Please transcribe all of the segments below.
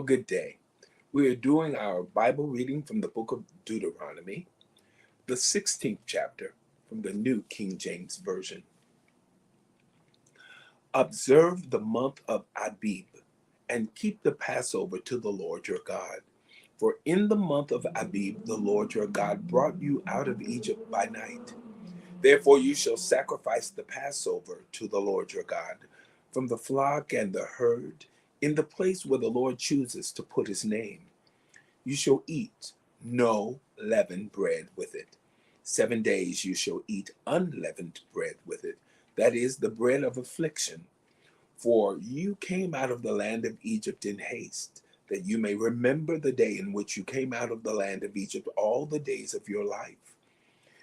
good day. We are doing our Bible reading from the book of Deuteronomy, the 16th chapter from the New King James Version. Observe the month of Abib and keep the Passover to the Lord your God. For in the month of Abib, the Lord your God brought you out of Egypt by night. Therefore you shall sacrifice the Passover to the Lord your God from the flock and the herd in the place where the Lord chooses to put his name. You shall eat no leavened bread with it. 7 days you shall eat unleavened bread with it, that is, the bread of affliction. For you came out of the land of Egypt in haste, that you may remember the day in which you came out of the land of Egypt all the days of your life.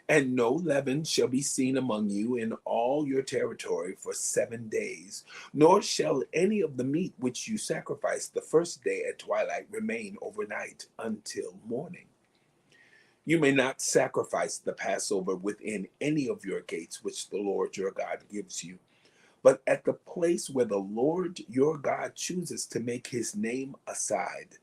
And no leaven shall be seen among you in all your territory for 7 days, nor shall any of the meat which you sacrifice the first day at twilight remain overnight until morning. You may not sacrifice the Passover within any of your gates which the Lord your God gives you, but at the place where the Lord your God chooses to make his name aside.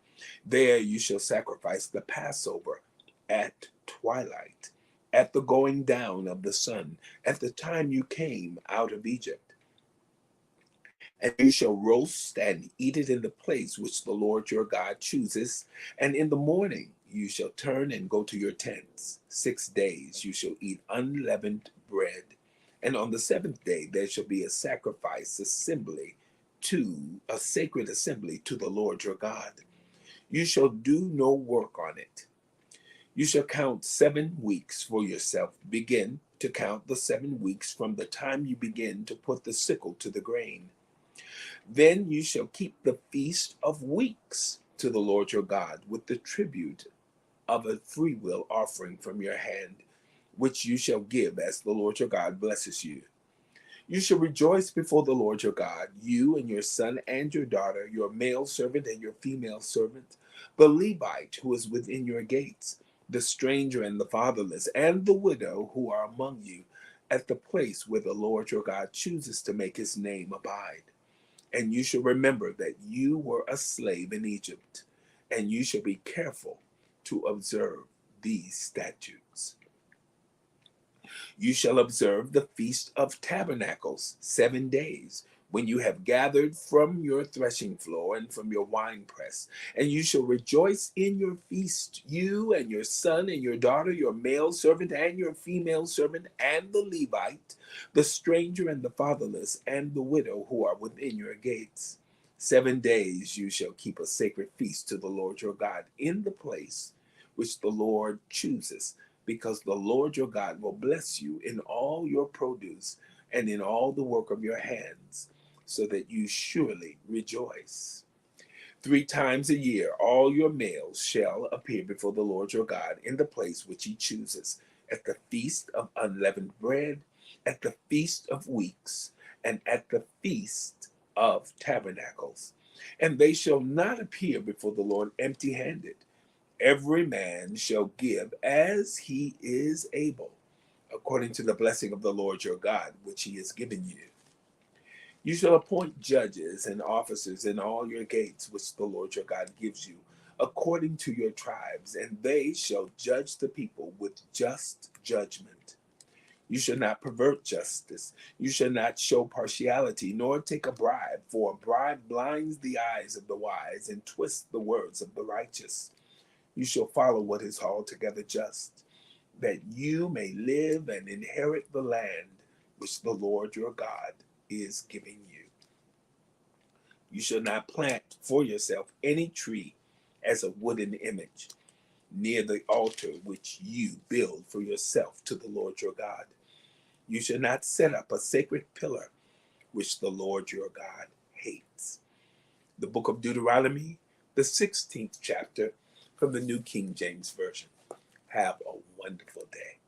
There you shall sacrifice the Passover at twilight, at the going down of the sun, at the time you came out of Egypt. And you shall roast and eat it in the place which the Lord your God chooses. And in the morning you shall turn and go to your tents. 6 days you shall eat unleavened bread. And on the 7th day there shall be a sacrifice assembly a sacred assembly to the Lord your God. You shall do no work on it. You shall count 7 weeks for yourself. Begin to count the 7 weeks from the time you begin to put the sickle to the grain. Then you shall keep the feast of weeks to the Lord your God with the tribute of a freewill offering from your hand, which you shall give as the Lord your God blesses you. You shall rejoice before the Lord your God, you and your son and your daughter, your male servant and your female servant, the Levite who is within your gates, the stranger and the fatherless, and the widow who are among you, at the place where the Lord your God chooses to make his name abide. And you shall remember that you were a slave in Egypt, and you shall be careful to observe these statutes. You shall observe the Feast of Tabernacles 7 days, when you have gathered from your threshing floor and from your winepress. And you shall rejoice in your feast, you and your son and your daughter, your male servant and your female servant, and the Levite, the stranger and the fatherless, and the widow who are within your gates. 7 days you shall keep a sacred feast to the Lord your God in the place which the Lord chooses, because the Lord your God will bless you in all your produce and in all the work of your hands, so that you surely rejoice. 3 times a year all your males shall appear before the Lord your God in the place which he chooses, at the feast of unleavened bread, at the feast of weeks, and at the feast of tabernacles. And they shall not appear before the Lord empty-handed. Every man shall give as he is able, according to the blessing of the Lord your God, which he has given you. You shall appoint judges and officers in all your gates, which the Lord your God gives you, according to your tribes, and they shall judge the people with just judgment. You shall not pervert justice. You shall not show partiality, nor take a bribe, for a bribe blinds the eyes of the wise and twists the words of the righteous. You shall follow what is altogether just, that you may live and inherit the land which the Lord your God is giving you. You shall not plant for yourself any tree as a wooden image near the altar which you build for yourself to the Lord your God. You shall not set up a sacred pillar which the Lord your God hates. The book of Deuteronomy, the 16th chapter, from the New King James Version. Have a wonderful day.